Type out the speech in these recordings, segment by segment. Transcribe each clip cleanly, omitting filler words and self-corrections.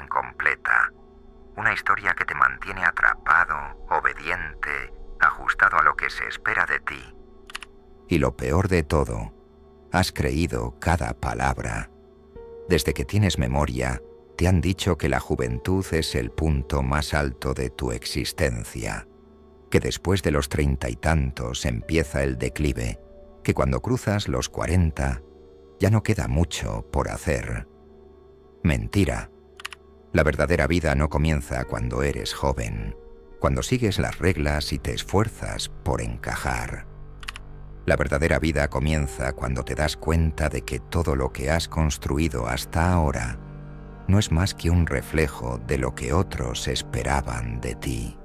incompleta. Una historia que te mantiene atrapado, obediente, ajustado a lo que se espera de ti. Y lo peor de todo, has creído cada palabra. Desde que tienes memoria, te han dicho que la juventud es el punto más alto de tu existencia, que después de los 30 y tantos empieza el declive, que cuando cruzas los 40 ya no queda mucho por hacer. Mentira. La verdadera vida no comienza cuando eres joven, cuando sigues las reglas y te esfuerzas por encajar. La verdadera vida comienza cuando te das cuenta de que todo lo que has construido hasta ahora no es más que un reflejo de lo que otros esperaban de ti.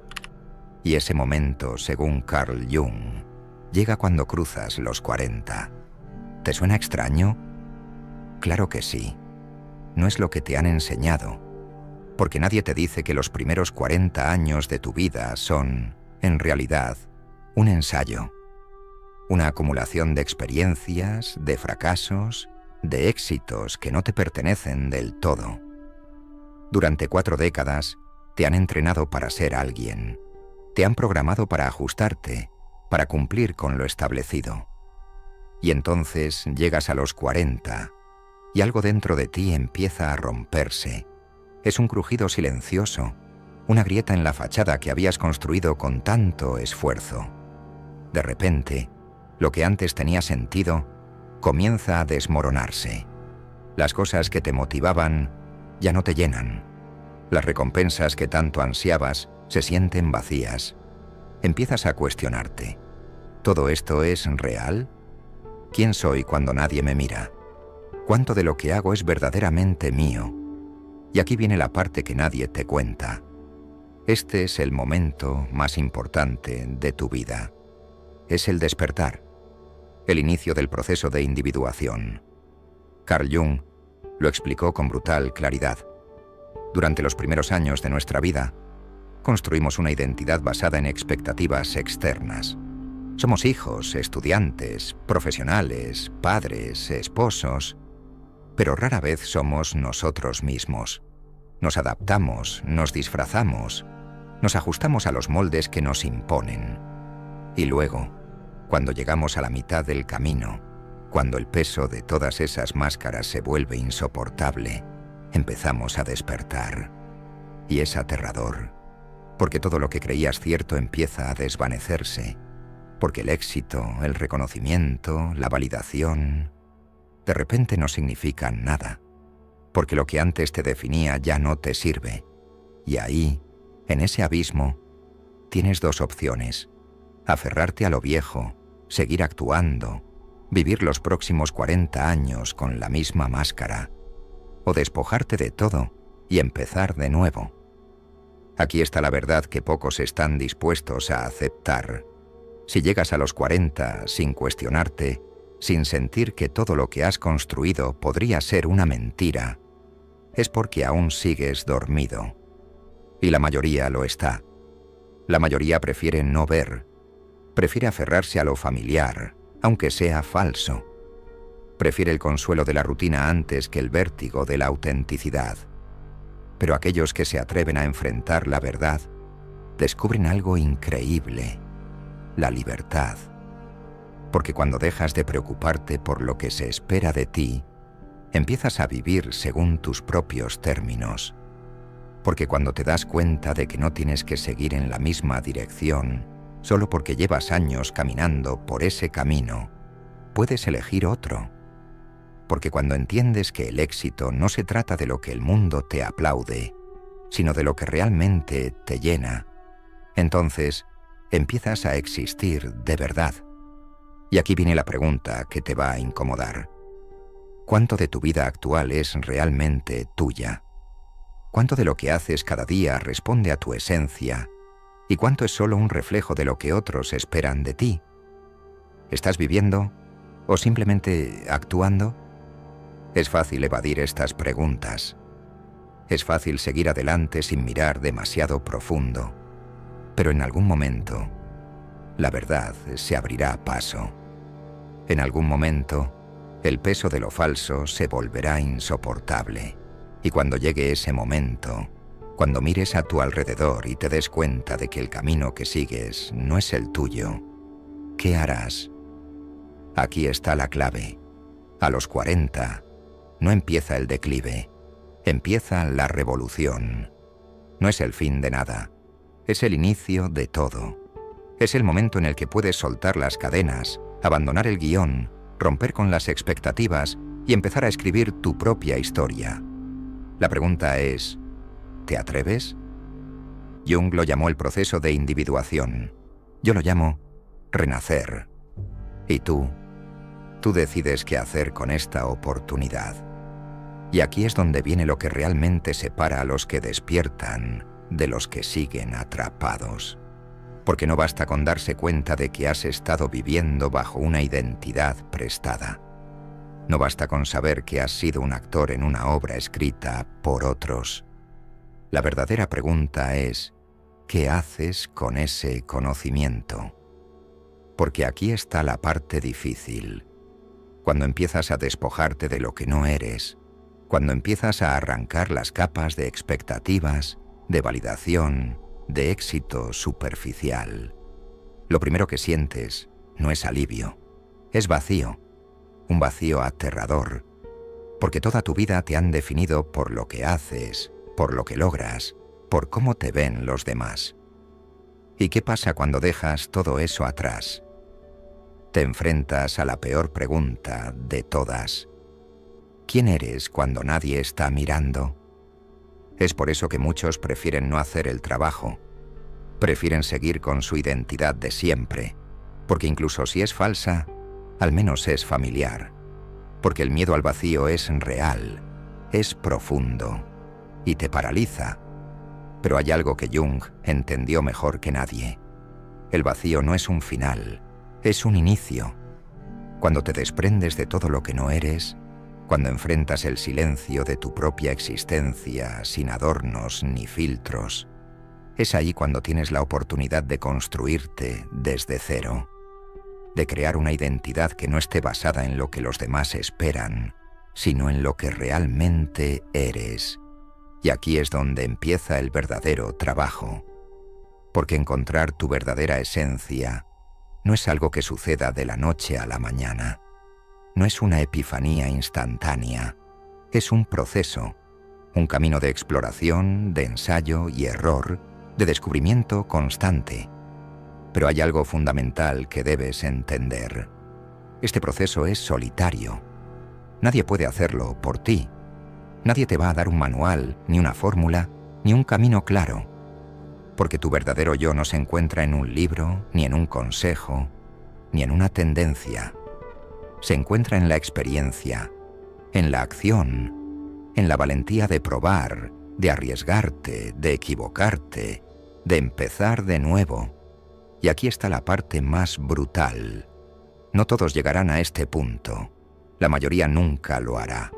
Y ese momento, según Carl Jung, llega cuando cruzas los 40. ¿Te suena extraño? Claro que sí. No es lo que te han enseñado, porque nadie te dice que los primeros 40 años de tu vida son, en realidad, un ensayo. Una acumulación de experiencias, de fracasos, de éxitos que no te pertenecen del todo. Durante 4 décadas te han entrenado para ser alguien. Te han programado para ajustarte, para cumplir con lo establecido. Y entonces llegas a los 40 y algo dentro de ti empieza a romperse. Es un crujido silencioso, una grieta en la fachada que habías construido con tanto esfuerzo. De repente, lo que antes tenía sentido comienza a desmoronarse. Las cosas que te motivaban ya no te llenan. Las recompensas que tanto ansiabas se sienten vacías. Empiezas a cuestionarte. ¿Todo esto es real? ¿Quién soy cuando nadie me mira? ¿Cuánto de lo que hago es verdaderamente mío? Y aquí viene la parte que nadie te cuenta. Este es el momento más importante de tu vida. Es el despertar, el inicio del proceso de individuación. Carl Jung lo explicó con brutal claridad. Durante los primeros años de nuestra vida, construimos una identidad basada en expectativas externas. Somos hijos, estudiantes, profesionales, padres, esposos, pero rara vez somos nosotros mismos. Nos adaptamos, nos disfrazamos, nos ajustamos a los moldes que nos imponen. Y luego, cuando llegamos a la mitad del camino, cuando el peso de todas esas máscaras se vuelve insoportable, empezamos a despertar. Y es aterrador, porque todo lo que creías cierto empieza a desvanecerse, porque el éxito, el reconocimiento, la validación, de repente no significan nada, porque lo que antes te definía ya no te sirve. Y ahí, en ese abismo, tienes 2 opciones: aferrarte a lo viejo, seguir actuando, vivir los próximos 40 años con la misma máscara, o despojarte de todo y empezar de nuevo. Aquí está la verdad que pocos están dispuestos a aceptar. Si llegas a los 40 sin cuestionarte, sin sentir que todo lo que has construido podría ser una mentira, es porque aún sigues dormido. Y la mayoría lo está. La mayoría prefiere no ver, prefiere aferrarse a lo familiar, aunque sea falso. Prefiere el consuelo de la rutina antes que el vértigo de la autenticidad. Pero aquellos que se atreven a enfrentar la verdad descubren algo increíble: la libertad. Porque cuando dejas de preocuparte por lo que se espera de ti, empiezas a vivir según tus propios términos. Porque cuando te das cuenta de que no tienes que seguir en la misma dirección, solo porque llevas años caminando por ese camino, puedes elegir otro. Porque cuando entiendes que el éxito no se trata de lo que el mundo te aplaude, sino de lo que realmente te llena, entonces empiezas a existir de verdad. Y aquí viene la pregunta que te va a incomodar. ¿Cuánto de tu vida actual es realmente tuya? ¿Cuánto de lo que haces cada día responde a tu esencia? ¿Y cuánto es solo un reflejo de lo que otros esperan de ti? ¿Estás viviendo o simplemente actuando? Es fácil evadir estas preguntas. Es fácil seguir adelante sin mirar demasiado profundo. Pero en algún momento, la verdad se abrirá paso. En algún momento, el peso de lo falso se volverá insoportable. Y cuando llegue ese momento, cuando mires a tu alrededor y te des cuenta de que el camino que sigues no es el tuyo, ¿qué harás? Aquí está la clave. A los 40, no empieza el declive, empieza la revolución. No es el fin de nada, es el inicio de todo. Es el momento en el que puedes soltar las cadenas, abandonar el guión, romper con las expectativas y empezar a escribir tu propia historia. La pregunta es, ¿te atreves? Jung lo llamó el proceso de individuación. Yo lo llamo renacer. ¿Y tú? Tú decides qué hacer con esta oportunidad. Y aquí es donde viene lo que realmente separa a los que despiertan de los que siguen atrapados. Porque no basta con darse cuenta de que has estado viviendo bajo una identidad prestada. No basta con saber que has sido un actor en una obra escrita por otros. La verdadera pregunta es, ¿qué haces con ese conocimiento? Porque aquí está la parte difícil. Cuando empiezas a despojarte de lo que no eres, cuando empiezas a arrancar las capas de expectativas, de validación, de éxito superficial, lo primero que sientes no es alivio, es vacío, un vacío aterrador, porque toda tu vida te han definido por lo que haces, por lo que logras, por cómo te ven los demás. ¿Y qué pasa cuando dejas todo eso atrás? Te enfrentas a la peor pregunta de todas. ¿Quién eres cuando nadie está mirando? Es por eso que muchos prefieren no hacer el trabajo. Prefieren seguir con su identidad de siempre, porque incluso si es falsa, al menos es familiar. Porque el miedo al vacío es real, es profundo y te paraliza. Pero hay algo que Jung entendió mejor que nadie. El vacío no es un final, es un inicio. Cuando te desprendes de todo lo que no eres, cuando enfrentas el silencio de tu propia existencia sin adornos ni filtros, es ahí cuando tienes la oportunidad de construirte desde cero, de crear una identidad que no esté basada en lo que los demás esperan, sino en lo que realmente eres. Y aquí es donde empieza el verdadero trabajo, porque encontrar tu verdadera esencia no es algo que suceda de la noche a la mañana. No es una epifanía instantánea, es un proceso, un camino de exploración, de ensayo y error, de descubrimiento constante. Pero hay algo fundamental que debes entender. Este proceso es solitario. Nadie puede hacerlo por ti. Nadie te va a dar un manual, ni una fórmula, ni un camino claro. Porque tu verdadero yo no se encuentra en un libro, ni en un consejo, ni en una tendencia. Se encuentra en la experiencia, en la acción, en la valentía de probar, de arriesgarte, de equivocarte, de empezar de nuevo. Y aquí está la parte más brutal. No todos llegarán a este punto. La mayoría nunca lo hará.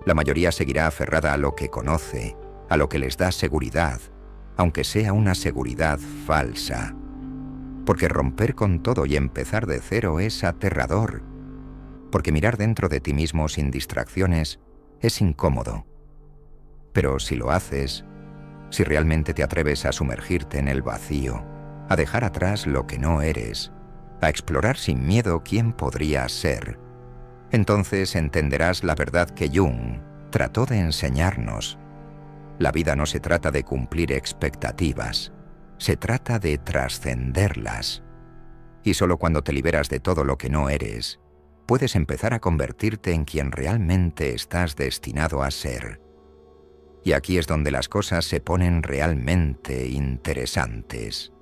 La mayoría seguirá aferrada a lo que conoce, a lo que les da seguridad, aunque sea una seguridad falsa. Porque romper con todo y empezar de cero es aterrador. Porque mirar dentro de ti mismo sin distracciones es incómodo. Pero si lo haces, si realmente te atreves a sumergirte en el vacío, a dejar atrás lo que no eres, a explorar sin miedo quién podrías ser, entonces entenderás la verdad que Jung trató de enseñarnos. La vida no se trata de cumplir expectativas, se trata de trascenderlas. Y solo cuando te liberas de todo lo que no eres, puedes empezar a convertirte en quien realmente estás destinado a ser. Y aquí es donde las cosas se ponen realmente interesantes.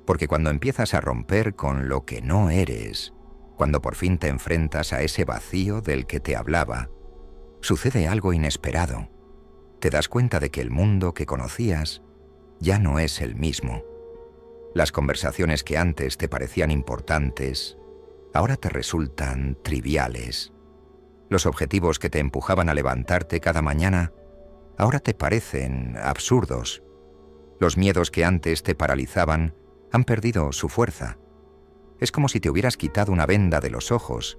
Porque cuando empiezas a romper con lo que no eres, cuando por fin te enfrentas a ese vacío del que te hablaba, sucede algo inesperado. Te das cuenta de que el mundo que conocías ya no es el mismo. Las conversaciones que antes te parecían importantes, ahora te resultan triviales. Los objetivos que te empujaban a levantarte cada mañana, ahora te parecen absurdos. Los miedos que antes te paralizaban han perdido su fuerza. Es como si te hubieras quitado una venda de los ojos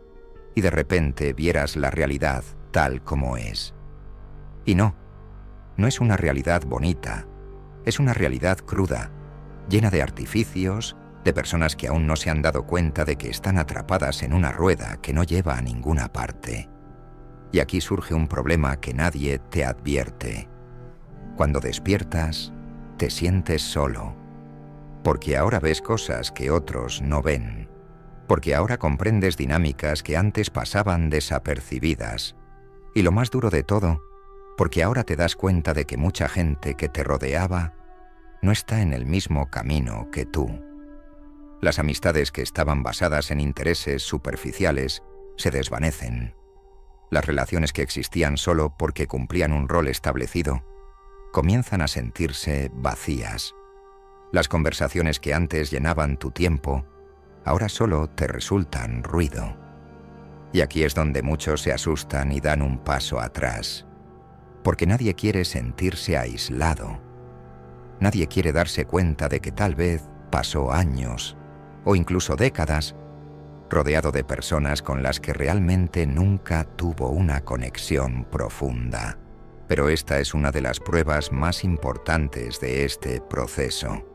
y de repente vieras la realidad tal como es. Y no es una realidad bonita, es una realidad cruda, llena de artificios, de personas que aún no se han dado cuenta de que están atrapadas en una rueda que no lleva a ninguna parte. Y aquí surge un problema que nadie te advierte. Cuando despiertas, te sientes solo, porque ahora ves cosas que otros no ven, porque ahora comprendes dinámicas que antes pasaban desapercibidas, y lo más duro de todo, porque ahora te das cuenta de que mucha gente que te rodeaba no está en el mismo camino que tú. Las amistades que estaban basadas en intereses superficiales se desvanecen. Las relaciones que existían solo porque cumplían un rol establecido comienzan a sentirse vacías. Las conversaciones que antes llenaban tu tiempo ahora solo te resultan ruido. Y aquí es donde muchos se asustan y dan un paso atrás, porque nadie quiere sentirse aislado. Nadie quiere darse cuenta de que tal vez pasó años o incluso décadas rodeado de personas con las que realmente nunca tuvo una conexión profunda. Pero esta es una de las pruebas más importantes de este proceso.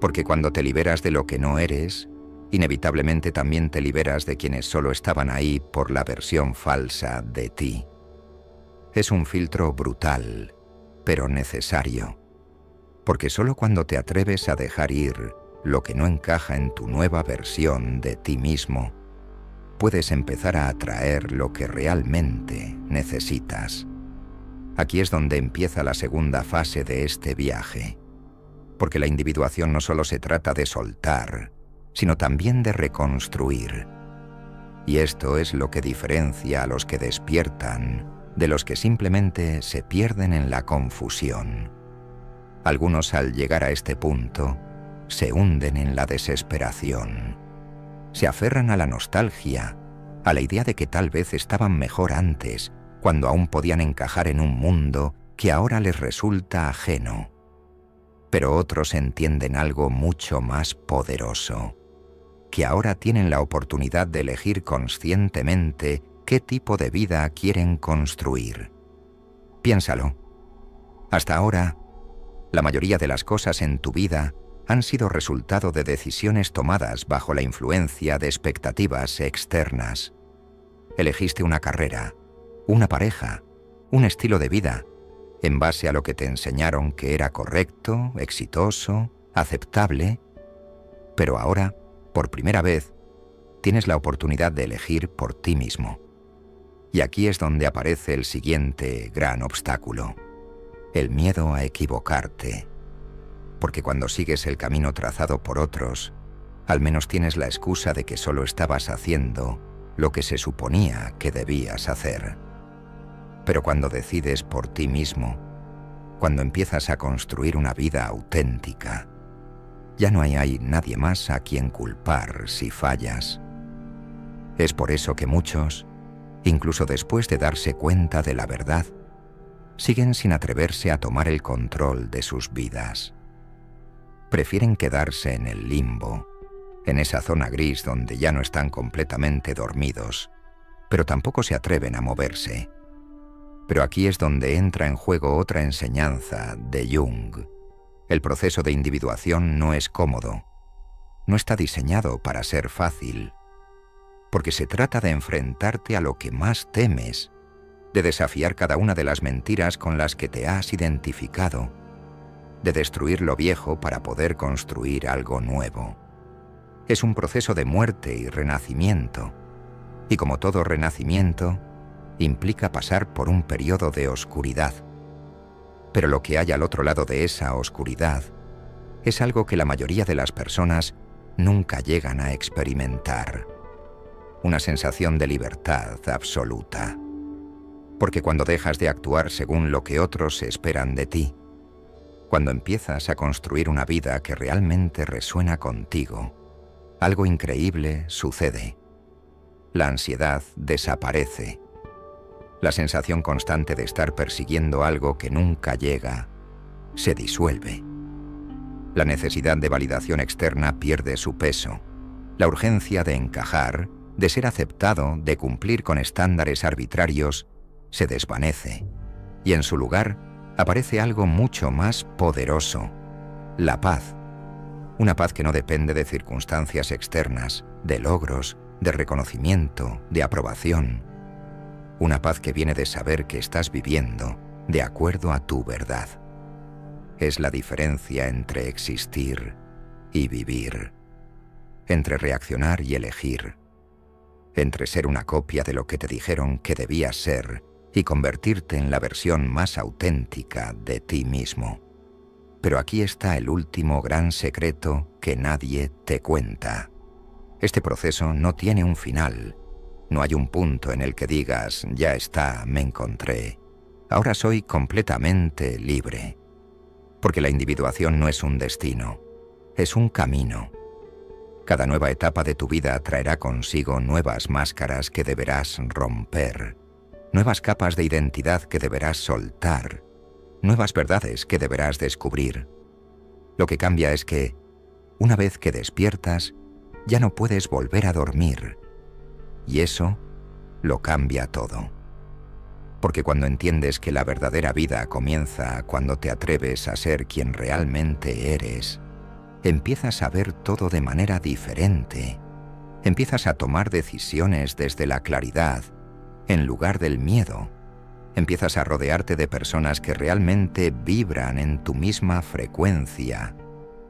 Porque cuando te liberas de lo que no eres, inevitablemente también te liberas de quienes solo estaban ahí por la versión falsa de ti. Es un filtro brutal, pero necesario. Porque solo cuando te atreves a dejar ir lo que no encaja en tu nueva versión de ti mismo, puedes empezar a atraer lo que realmente necesitas. Aquí es donde empieza la segunda fase de este viaje, porque la individuación no solo se trata de soltar, sino también de reconstruir. Y esto es lo que diferencia a los que despiertan de los que simplemente se pierden en la confusión. Algunos, al llegar a este punto, se hunden en la desesperación. Se aferran a la nostalgia, a la idea de que tal vez estaban mejor antes, cuando aún podían encajar en un mundo que ahora les resulta ajeno. Pero otros entienden algo mucho más poderoso, que ahora tienen la oportunidad de elegir conscientemente qué tipo de vida quieren construir. Piénsalo. Hasta ahora, la mayoría de las cosas en tu vida han sido resultado de decisiones tomadas bajo la influencia de expectativas externas. Elegiste una carrera, una pareja, un estilo de vida, en base a lo que te enseñaron que era correcto, exitoso, aceptable, pero ahora, por primera vez, tienes la oportunidad de elegir por ti mismo. Y aquí es donde aparece el siguiente gran obstáculo: el miedo a equivocarte. Porque cuando sigues el camino trazado por otros, al menos tienes la excusa de que solo estabas haciendo lo que se suponía que debías hacer. Pero cuando decides por ti mismo, cuando empiezas a construir una vida auténtica, ya no hay nadie más a quien culpar si fallas. Es por eso que muchos, incluso después de darse cuenta de la verdad, siguen sin atreverse a tomar el control de sus vidas. Prefieren quedarse en el limbo, en esa zona gris donde ya no están completamente dormidos, pero tampoco se atreven a moverse. Pero aquí es donde entra en juego otra enseñanza de Jung. El proceso de individuación no es cómodo, no está diseñado para ser fácil, porque se trata de enfrentarte a lo que más temes, de desafiar cada una de las mentiras con las que te has identificado, de destruir lo viejo para poder construir algo nuevo. Es un proceso de muerte y renacimiento, y como todo renacimiento, implica pasar por un periodo de oscuridad. Pero lo que hay al otro lado de esa oscuridad es algo que la mayoría de las personas nunca llegan a experimentar: una sensación de libertad absoluta. Porque cuando dejas de actuar según lo que otros esperan de ti, cuando empiezas a construir una vida que realmente resuena contigo, algo increíble sucede. La ansiedad desaparece. La sensación constante de estar persiguiendo algo que nunca llega se disuelve. La necesidad de validación externa pierde su peso. La urgencia de encajar, de ser aceptado, de cumplir con estándares arbitrarios, se desvanece. y en su lugar aparece algo mucho más poderoso, la paz. Una paz que no depende de circunstancias externas, de logros, de reconocimiento, de aprobación. Una paz que viene de saber que estás viviendo de acuerdo a tu verdad. Es la diferencia entre existir y vivir, entre reaccionar y elegir, entre ser una copia de lo que te dijeron que debías ser y convertirte en la versión más auténtica de ti mismo. Pero aquí está el último gran secreto que nadie te cuenta. Este proceso no tiene un final. No hay un punto en el que digas, ya está, me encontré. Ahora soy completamente libre. Porque la individuación no es un destino, es un camino. Cada nueva etapa de tu vida traerá consigo nuevas máscaras que deberás romper, nuevas capas de identidad que deberás soltar, nuevas verdades que deberás descubrir. Lo que cambia es que, una vez que despiertas, ya no puedes volver a dormir. Y eso lo cambia todo. Porque cuando entiendes que la verdadera vida comienza cuando te atreves a ser quien realmente eres, empiezas a ver todo de manera diferente. Empiezas a tomar decisiones desde la claridad, en lugar del miedo. Empiezas a rodearte de personas que realmente vibran en tu misma frecuencia,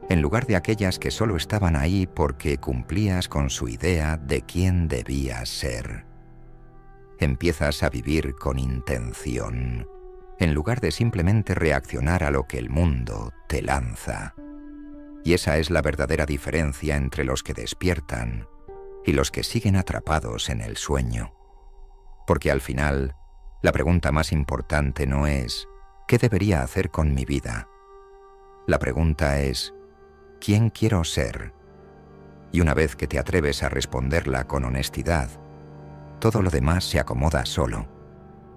en lugar de aquellas que solo estaban ahí porque cumplías con su idea de quién debías ser. Empiezas a vivir con intención, en lugar de simplemente reaccionar a lo que el mundo te lanza. Y esa es la verdadera diferencia entre los que despiertan y los que siguen atrapados en el sueño. Porque al final, la pregunta más importante no es ¿qué debería hacer con mi vida? La pregunta es ¿quién quiero ser? Y una vez que te atreves a responderla con honestidad, todo lo demás se acomoda solo.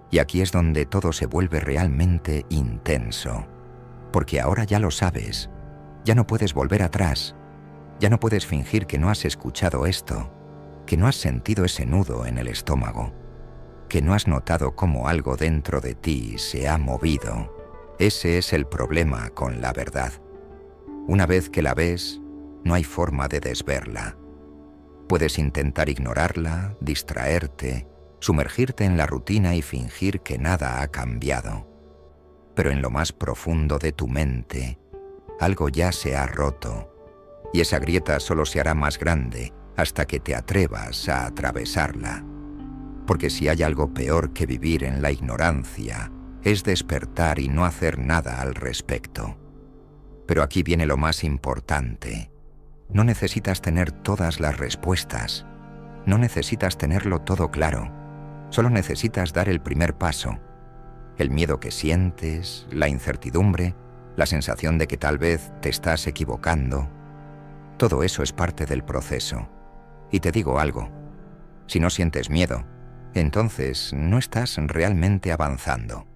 Y aquí es donde todo se vuelve realmente intenso. Porque ahora ya lo sabes. Ya no puedes volver atrás. Ya no puedes fingir que no has escuchado esto, que no has sentido ese nudo en el estómago, que no has notado cómo algo dentro de ti se ha movido. Ese es el problema con la verdad. Una vez que la ves, no hay forma de desverla. Puedes intentar ignorarla, distraerte, sumergirte en la rutina y fingir que nada ha cambiado. Pero en lo más profundo de tu mente, algo ya se ha roto, y esa grieta solo se hará más grande hasta que te atrevas a atravesarla. Porque si hay algo peor que vivir en la ignorancia, es despertar y no hacer nada al respecto. Pero aquí viene lo más importante. No necesitas tener todas las respuestas. No necesitas tenerlo todo claro. Solo necesitas dar el primer paso. El miedo que sientes, la incertidumbre, la sensación de que tal vez te estás equivocando. Todo eso es parte del proceso. Y te digo algo. Si no sientes miedo, entonces no estás realmente avanzando.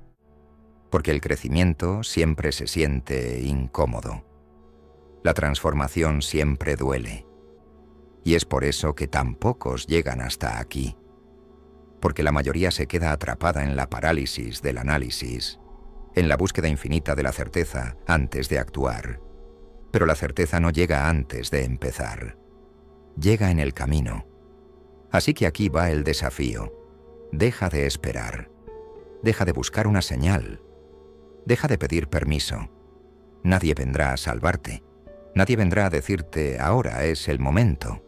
Porque el crecimiento siempre se siente incómodo. La transformación siempre duele. Y es por eso que tan pocos llegan hasta aquí. Porque la mayoría se queda atrapada en la parálisis del análisis, en la búsqueda infinita de la certeza antes de actuar. Pero la certeza no llega antes de empezar. Llega en el camino. Así que aquí va el desafío. Deja de esperar. Deja de buscar una señal. Deja de pedir permiso. Nadie vendrá a salvarte. Nadie vendrá a decirte, ahora es el momento.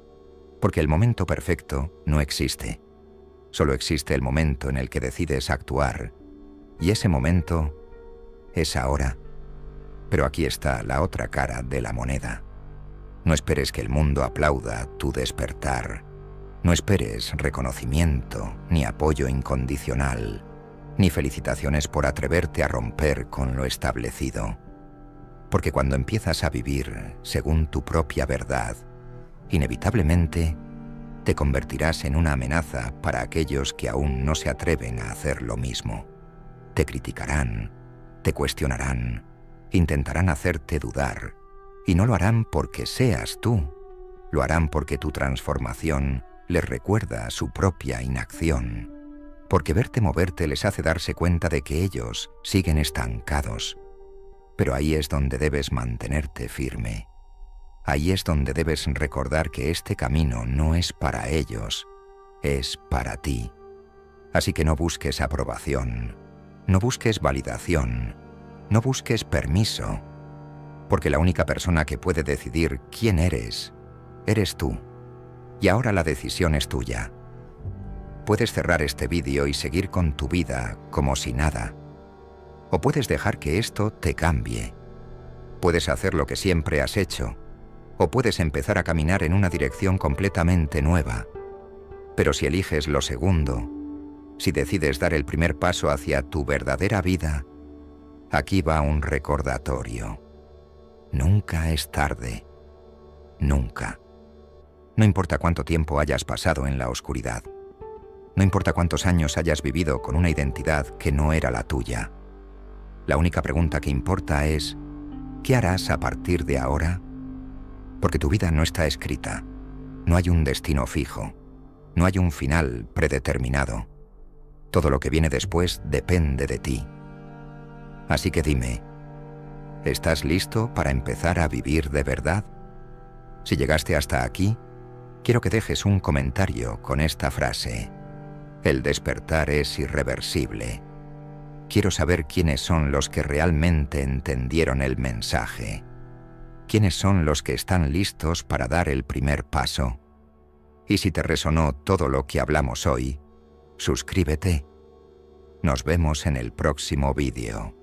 Porque el momento perfecto no existe. Solo existe el momento en el que decides actuar. Y ese momento es ahora. Pero aquí está la otra cara de la moneda. No esperes que el mundo aplauda tu despertar. No esperes reconocimiento, ni apoyo incondicional, ni felicitaciones por atreverte a romper con lo establecido. Porque cuando empiezas a vivir según tu propia verdad, inevitablemente te convertirás en una amenaza para aquellos que aún no se atreven a hacer lo mismo. Te criticarán, te cuestionarán, intentarán hacerte dudar, y no lo harán porque seas tú, lo harán porque tu transformación les recuerda su propia inacción. porque verte moverte les hace darse cuenta de que ellos siguen estancados. Pero ahí es donde debes mantenerte firme. Ahí es donde debes recordar que este camino no es para ellos, es para ti. Así que no busques aprobación, no busques validación, no busques permiso, porque la única persona que puede decidir quién eres tú. Y ahora la decisión es tuya. Puedes cerrar este vídeo y seguir con tu vida como si nada. O puedes dejar que esto te cambie. Puedes hacer lo que siempre has hecho. O puedes empezar a caminar en una dirección completamente nueva. Pero si eliges lo segundo, si decides dar el primer paso hacia tu verdadera vida, aquí va un recordatorio. Nunca es tarde. Nunca. No importa cuánto tiempo hayas pasado en la oscuridad. No importa cuántos años hayas vivido con una identidad que no era la tuya. La única pregunta que importa es, ¿qué harás a partir de ahora? Porque tu vida no está escrita. No hay un destino fijo. No hay un final predeterminado. Todo lo que viene después depende de ti. Así que dime, ¿estás listo para empezar a vivir de verdad? Si llegaste hasta aquí, quiero que dejes un comentario con esta frase. El despertar es irreversible. Quiero saber quiénes son los que realmente entendieron el mensaje. ¿Quiénes son los que están listos para dar el primer paso? Y si te resonó todo lo que hablamos hoy, suscríbete. Nos vemos en el próximo vídeo.